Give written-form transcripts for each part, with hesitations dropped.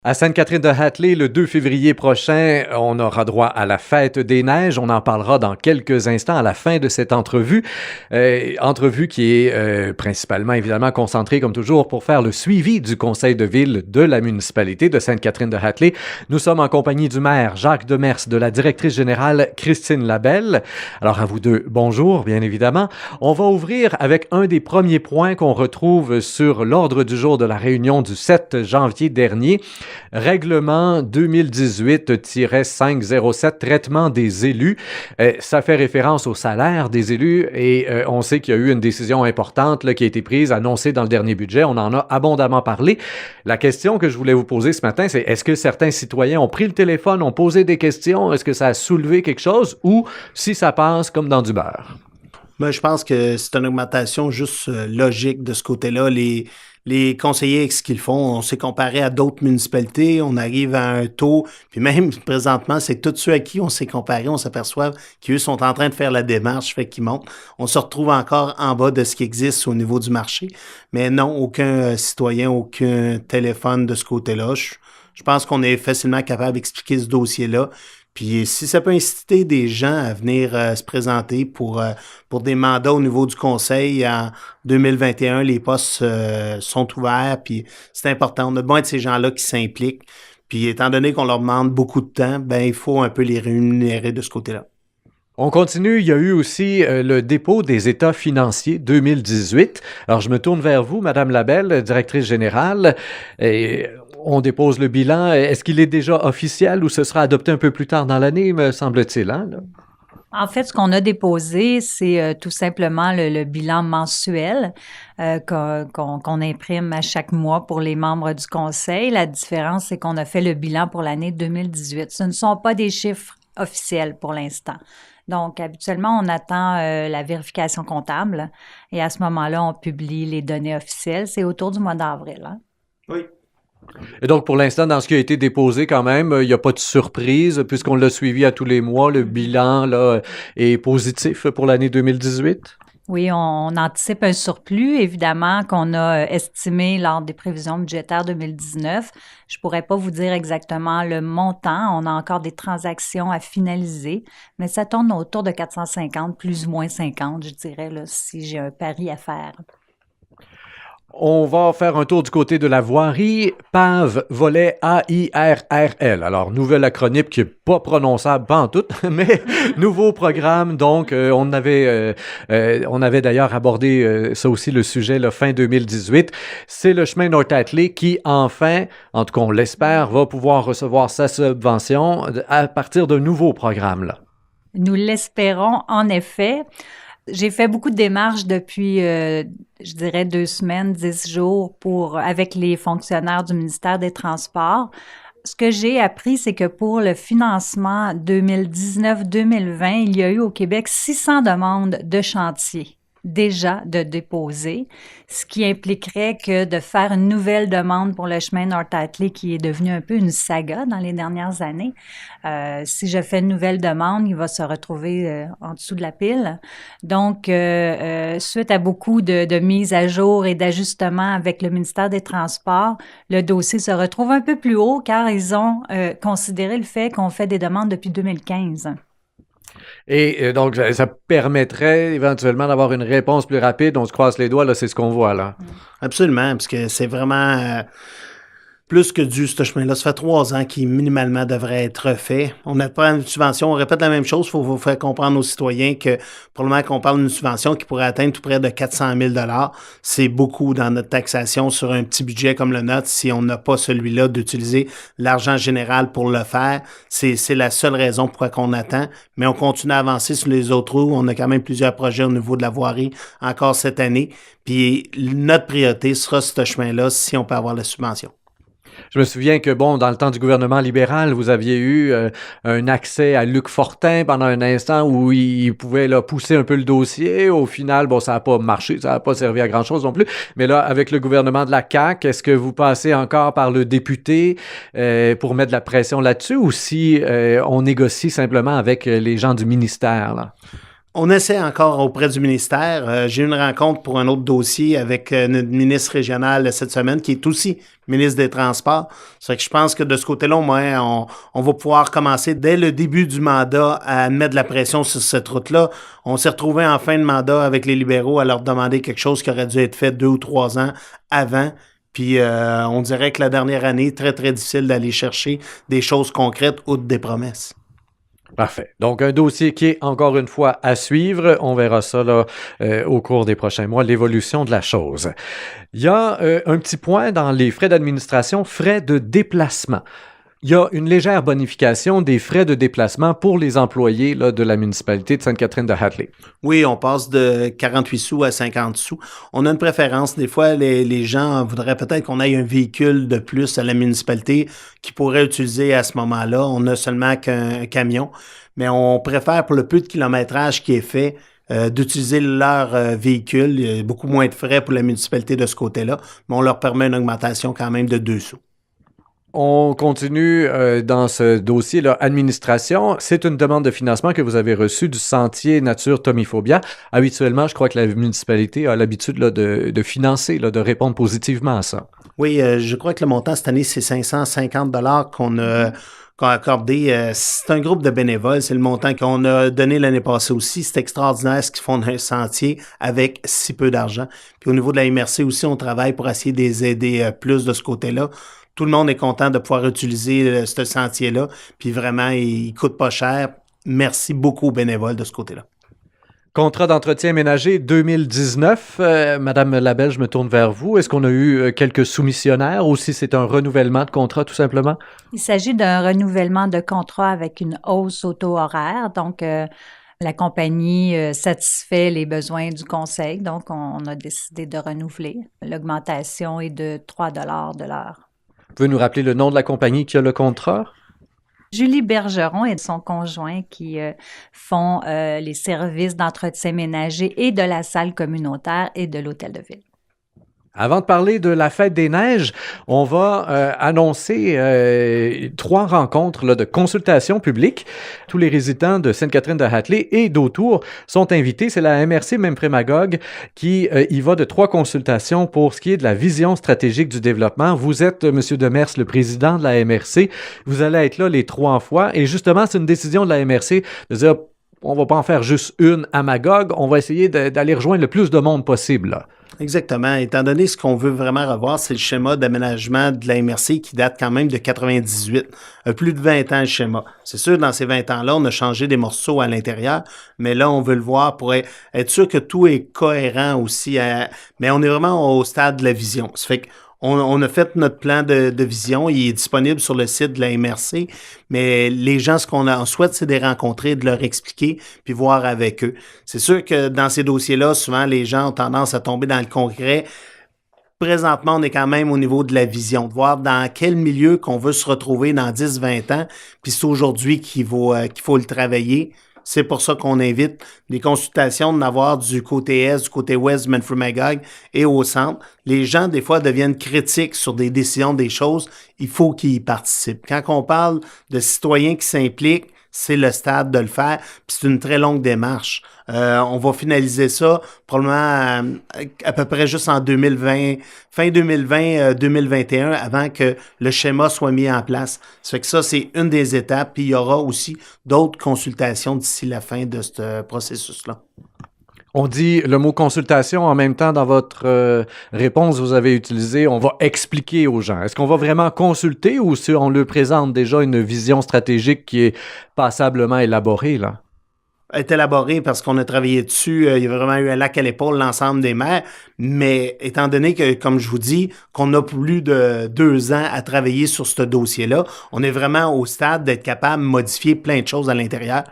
À Sainte-Catherine-de-Hatley, le 2 février prochain, on aura droit à la fête des neiges. On en parlera dans quelques instants à la fin de cette entrevue. Entrevue qui est principalement, évidemment, concentrée, comme toujours, pour faire le suivi du conseil de ville de la municipalité de Sainte-Catherine-de-Hatley. Nous sommes en compagnie du maire Jacques Demers, de la directrice générale Christine Labelle. Alors, à vous deux, bonjour, bien évidemment. On va ouvrir avec un des premiers points qu'on retrouve sur l'ordre du jour de la réunion du 7 janvier dernier. Règlement 2018-507, traitement des élus. Ça fait référence au salaire des élus et on sait qu'il y a eu une décision importante là, qui a été prise, annoncée dans le dernier budget. On en a abondamment parlé. La question que je voulais vous poser ce matin, c'est est-ce que certains citoyens ont pris le téléphone, ont posé des questions? Est-ce que ça a soulevé quelque chose ou si ça passe comme dans du beurre? Ben, je pense que c'est une augmentation juste logique de ce côté-là. Les conseillers, avec ce qu'ils font, on s'est comparé à d'autres municipalités, on arrive à un taux, puis même présentement, c'est tous ceux à qui on s'est comparé, on s'aperçoit qu'eux sont en train de faire la démarche, fait qu'ils montent. On se retrouve encore en bas de ce qui existe au niveau du marché, mais non, aucun citoyen, aucun téléphone de ce côté-là. Je pense qu'on est facilement capable d'expliquer ce dossier-là. Puis si ça peut inciter des gens à venir se présenter pour des mandats au niveau du conseil en 2021, les postes sont ouverts, puis c'est important. On a besoin de ces gens-là qui s'impliquent. Puis étant donné qu'on leur demande beaucoup de temps, ben il faut un peu les rémunérer de ce côté-là. On continue. Il y a eu aussi le dépôt des états financiers 2018. Alors, je me tourne vers vous, Madame Labelle, directrice générale. Et on dépose le bilan. Est-ce qu'il est déjà officiel ou ce sera adopté un peu plus tard dans l'année, me semble-t-il, hein, là? En fait, ce qu'on a déposé, c'est tout simplement le bilan mensuel qu'on imprime à chaque mois pour les membres du conseil. La différence, c'est qu'on a fait le bilan pour l'année 2018. Ce ne sont pas des chiffres officiels pour l'instant. Donc, habituellement, on attend la vérification comptable et à ce moment-là, on publie les données officielles. C'est autour du mois d'avril, hein? Oui. Et donc, pour l'instant, dans ce qui a été déposé quand même, il n'y a pas de surprise puisqu'on l'a suivi à tous les mois. Le bilan là, est positif pour l'année 2018? Oui, on anticipe un surplus, évidemment, qu'on a estimé lors des prévisions budgétaires 2019. Je pourrais pas vous dire exactement le montant. On a encore des transactions à finaliser, mais ça tourne autour de 450, plus ou moins 50, je dirais, là, si j'ai un pari à faire. On va faire un tour du côté de la voirie. PAV, volet AIRRL. Alors, nouvelle acronyme qui n'est pas prononçable pas en tout, mais nouveau programme. Donc, on avait d'ailleurs abordé ça aussi, le sujet, là, fin 2018. C'est le chemin North-Hatley qui, enfin, en tout cas, on l'espère, va pouvoir recevoir sa subvention à partir d'un nouveau programme, là. Nous l'espérons, en effet. J'ai fait beaucoup de démarches depuis, je dirais, 2 semaines, 10 jours avec les fonctionnaires du ministère des Transports. Ce que j'ai appris, c'est que pour le financement 2019-2020, il y a eu au Québec 600 demandes de chantier déjà de déposer, ce qui impliquerait que de faire une nouvelle demande pour le chemin North-Hatley qui est devenu un peu une saga dans les dernières années. Si je fais une nouvelle demande, il va se retrouver en dessous de la pile. Donc, suite à beaucoup de mises à jour et d'ajustements avec le ministère des Transports, le dossier se retrouve un peu plus haut car ils ont considéré le fait qu'on fait des demandes depuis 2015. Et donc, ça permettrait éventuellement d'avoir une réponse plus rapide. On se croise les doigts, là, c'est ce qu'on voit, là. Absolument, parce que c'est vraiment plus que dû, ce chemin-là. Ça fait 3 ans qu'il, minimalement, devrait être fait. On n'a pas une subvention, on répète la même chose. Il faut faire comprendre aux citoyens que, pour le moment qu'on parle d'une subvention qui pourrait atteindre tout près de 400 000 $, c'est beaucoup dans notre taxation sur un petit budget comme le nôtre. Si on n'a pas celui-là, d'utiliser l'argent général pour le faire, c'est la seule raison pourquoi on attend. Mais on continue à avancer sur les autres roues. On a quand même plusieurs projets au niveau de la voirie encore cette année. Puis notre priorité sera ce chemin-là si on peut avoir la subvention. Je me souviens que, bon, dans le temps du gouvernement libéral, vous aviez eu un accès à Luc Fortin pendant un instant où il pouvait là, pousser un peu le dossier. Au final, bon, ça n'a pas marché, ça n'a pas servi à grand-chose non plus. Mais là, avec le gouvernement de la CAQ, est-ce que vous passez encore par le député pour mettre de la pression là-dessus ou si on négocie simplement avec les gens du ministère, là? On essaie encore auprès du ministère. J'ai eu une rencontre pour un autre dossier avec notre ministre régional cette semaine, qui est aussi ministre des Transports. C'est vrai que je pense que de ce côté-là, au moins, on va pouvoir commencer dès le début du mandat à mettre de la pression sur cette route-là. On s'est retrouvé en fin de mandat avec les libéraux à leur demander quelque chose qui aurait dû être fait 2 ou 3 ans avant. Puis on dirait que la dernière année, très, très difficile d'aller chercher des choses concrètes outre des promesses. Parfait. Donc, un dossier qui est, encore une fois, à suivre. On verra ça là, au cours des prochains mois, l'évolution de la chose. Il y a un petit point dans les frais d'administration, frais de déplacement. Il y a une légère bonification des frais de déplacement pour les employés là, de la municipalité de Sainte-Catherine-de-Hatley. Oui, on passe de 48 sous à 50 sous. On a une préférence. Des fois, les gens voudraient peut-être qu'on ait un véhicule de plus à la municipalité qu'ils pourraient utiliser à ce moment-là. On n'a seulement qu'un camion, mais on préfère, pour le peu de kilométrage qui est fait, d'utiliser leur véhicule. Il y a beaucoup moins de frais pour la municipalité de ce côté-là, mais on leur permet une augmentation quand même de 2 sous. On continue dans ce dossier-là, administration. C'est une demande de financement que vous avez reçue du Sentier Nature Tomiphobia. Habituellement, je crois que la municipalité a l'habitude là, de financer, là, de répondre positivement à ça. Oui, je crois que le montant cette année, c'est 550 $ qu'on a accordé. C'est un groupe de bénévoles. C'est le montant qu'on a donné l'année passée aussi. C'est extraordinaire ce qu'ils font dans un sentier avec si peu d'argent. Puis au niveau de la MRC aussi, on travaille pour essayer de les aider plus de ce côté-là. Tout le monde est content de pouvoir utiliser ce sentier-là. Puis vraiment, il coûte pas cher. Merci beaucoup aux bénévoles de ce côté-là. Contrat d'entretien ménager 2019. Madame Labelle, je me tourne vers vous. Est-ce qu'on a eu quelques soumissionnaires ou si c'est un renouvellement de contrat tout simplement? Il s'agit d'un renouvellement de contrat avec une hausse au taux horaire. Donc, la compagnie satisfait les besoins du conseil. Donc, on a décidé de renouveler. L'augmentation est de 3 $ de l'heure. Vous pouvez nous rappeler le nom de la compagnie qui a le contrat? Julie Bergeron et son conjoint qui font les services d'entretien ménager et de la salle communautaire et de l'hôtel de ville. Avant de parler de la fête des neiges, on va annoncer 3 rencontres là, de consultation publique. Tous les résidents de Sainte-Catherine-de-Hatley et d'autour sont invités. C'est la MRC Memphremagog qui y va de 3 consultations pour ce qui est de la vision stratégique du développement. Vous êtes, M. Demers, le président de la MRC. Vous allez être là les 3 fois. Et justement, c'est une décision de la MRC de dire on va pas en faire juste une à Magog. On va essayer d'aller rejoindre le plus de monde possible, là. Exactement. Étant donné ce qu'on veut vraiment revoir, c'est le schéma d'aménagement de la MRC qui date quand même de 98. Plus de 20 ans le schéma. C'est sûr, dans ces 20 ans-là, on a changé des morceaux à l'intérieur, mais là, on veut le voir pour être sûr que tout est cohérent aussi. Mais on est vraiment au stade de la vision. Ça fait on a fait notre plan de vision. Il est disponible sur le site de la MRC, mais les gens, ce qu'on souhaite, c'est de les rencontrer, de leur expliquer, puis voir avec eux. C'est sûr que dans ces dossiers-là, souvent, les gens ont tendance à tomber dans le concret. Présentement, on est quand même au niveau de la vision, de voir dans quel milieu qu'on veut se retrouver dans 10-20 ans, puis c'est aujourd'hui qu'il faut le travailler. C'est pour ça qu'on invite des consultations d'en avoir du côté est, du côté ouest de Memphremagog et au centre. Les gens, des fois, deviennent critiques sur des décisions, des choses. Il faut qu'ils y participent. Quand on parle de citoyens qui s'impliquent, c'est le stade de le faire. Puis c'est une très longue démarche. On va finaliser ça probablement à peu près juste en 2020, fin 2020, 2021, avant que le schéma soit mis en place. Ça fait que ça, c'est une des étapes. Puis il y aura aussi d'autres consultations d'ici la fin de ce processus-là. On dit le mot consultation en même temps dans votre réponse, vous avez utilisé, on va expliquer aux gens. Est-ce qu'on va vraiment consulter ou si on leur présente déjà une vision stratégique qui est passablement élaborée, là? Est élaboré parce qu'on a travaillé dessus. Il y a vraiment eu un lac à l'épaule, l'ensemble des maires. Mais étant donné que, comme je vous dis, qu'on a plus de 2 ans à travailler sur ce dossier-là, on est vraiment au stade d'être capable de modifier plein de choses à l'intérieur.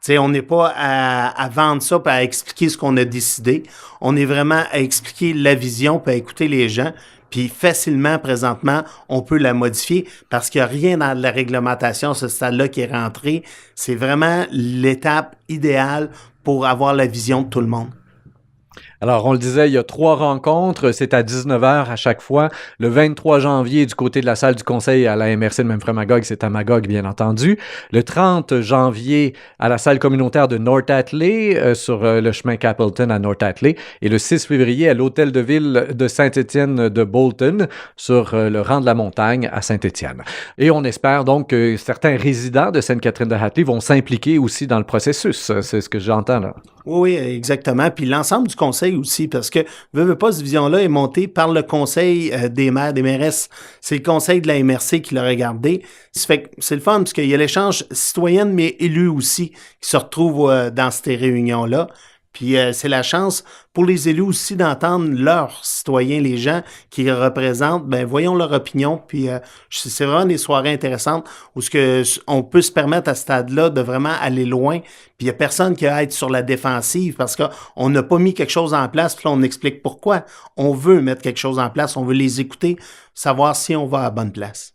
T'sais, on n'est pas à vendre ça et à expliquer ce qu'on a décidé. On est vraiment à expliquer la vision puis à écouter les gens. Puis facilement, présentement, on peut la modifier parce qu'il n'y a rien dans la réglementation à ce stade-là qui est rentré. C'est vraiment l'étape idéale pour avoir la vision de tout le monde. Alors, on le disait, il y a 3 rencontres. C'est à 19h à chaque fois. Le 23 janvier, du côté de la salle du conseil à la MRC de Memphremagog, c'est à Magog, bien entendu. Le 30 janvier, à la salle communautaire de North Atlee, sur le chemin Capleton à North Atlee. Et le 6 février, à l'hôtel de ville de Saint-Étienne de Bolton, sur le rang de la montagne à Saint-Étienne. Et on espère donc que certains résidents de Sainte-Catherine-de-Hatley vont s'impliquer aussi dans le processus. C'est ce que j'entends là. Oui, exactement. Puis l'ensemble du conseil aussi, parce que veux pas, cette vision-là est montée par le conseil des maires, des mairesses. C'est le conseil de la MRC qui l'a regardé. Ça fait que c'est le fun, parce qu'il y a l'échange citoyenne, mais élus aussi, qui se retrouvent dans ces réunions-là. Puis c'est la chance pour les élus aussi d'entendre leurs citoyens, les gens qui les représentent, ben voyons leur opinion. Puis c'est vraiment des soirées intéressantes où on peut se permettre à ce stade-là de vraiment aller loin. Puis il n'y a personne qui a à être sur la défensive parce qu'on n'a pas mis quelque chose en place. Puis là, on explique pourquoi. On veut mettre quelque chose en place, on veut les écouter, savoir si on va à la bonne place.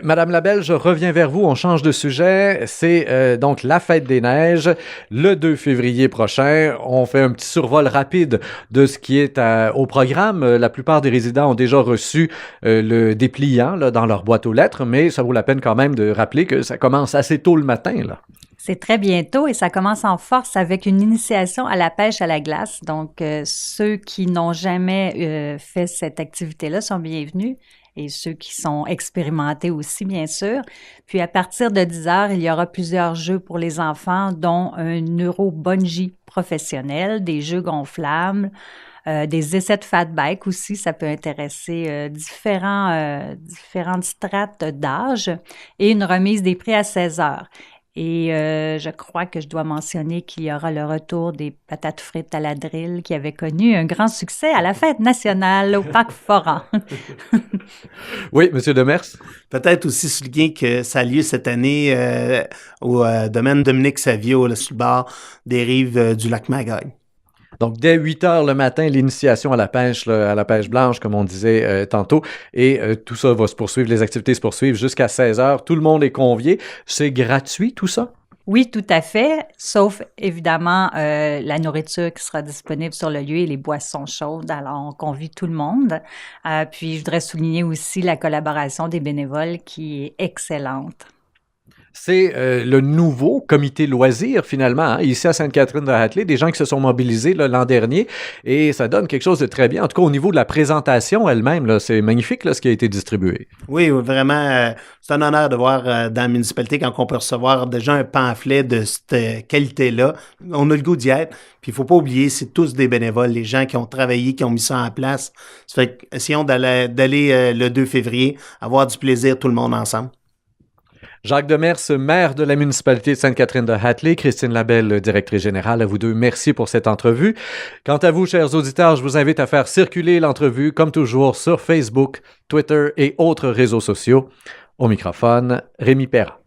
Madame Labelle, je reviens vers vous. On change de sujet. C'est donc la fête des neiges le 2 février prochain. On fait un petit survol rapide de ce qui est au programme. La plupart des résidents ont déjà reçu le dépliant là, dans leur boîte aux lettres, mais ça vaut la peine quand même de rappeler que ça commence assez tôt le matin, là. C'est très bientôt et ça commence en force avec une initiation à la pêche à la glace. Donc, ceux qui n'ont jamais fait cette activité-là sont bienvenus. Et ceux qui sont expérimentés aussi, bien sûr. Puis à partir de 10 heures, il y aura plusieurs jeux pour les enfants, dont un euro-bungee professionnel, des jeux gonflables, des essais de fat bike aussi. Ça peut intéresser différentes strates d'âge et une remise des prix à 16 heures. Et je crois que je dois mentionner qu'il y aura le retour des patates frites à la drill qui avait connu un grand succès à la fête nationale au Parc Foran. Oui, M. Demers. Peut-être aussi souligner que ça a lieu cette année au domaine Dominique Savio, là, sur le bord des rives du lac Magog. Donc, dès 8 heures le matin, l'initiation à la pêche blanche, comme on disait tantôt. Et tout ça va se poursuivre, les activités se poursuivent jusqu'à 16 heures. Tout le monde est convié. C'est gratuit, tout ça? Oui, tout à fait, sauf évidemment la nourriture qui sera disponible sur le lieu et les boissons chaudes. Alors, on convie tout le monde. Puis, je voudrais souligner aussi la collaboration des bénévoles qui est excellente. C'est le nouveau comité loisirs, finalement, hein, ici à Sainte-Catherine-de-Hatley, des gens qui se sont mobilisés là, l'an dernier, et ça donne quelque chose de très bien. En tout cas, au niveau de la présentation elle-même, là, c'est magnifique là, ce qui a été distribué. Oui, vraiment, c'est un honneur de voir dans la municipalité quand on peut recevoir déjà un pamphlet de cette qualité-là. On a le goût d'y être, puis il faut pas oublier, c'est tous des bénévoles, les gens qui ont travaillé, qui ont mis ça en place. Ça fait essayons d'aller le 2 février, avoir du plaisir tout le monde ensemble. Jacques Demers, maire de la municipalité de Sainte-Catherine-de-Hatley, Christine Labelle, directrice générale, à vous deux, merci pour cette entrevue. Quant à vous, chers auditeurs, je vous invite à faire circuler l'entrevue, comme toujours, sur Facebook, Twitter et autres réseaux sociaux. Au microphone, Rémi Perra.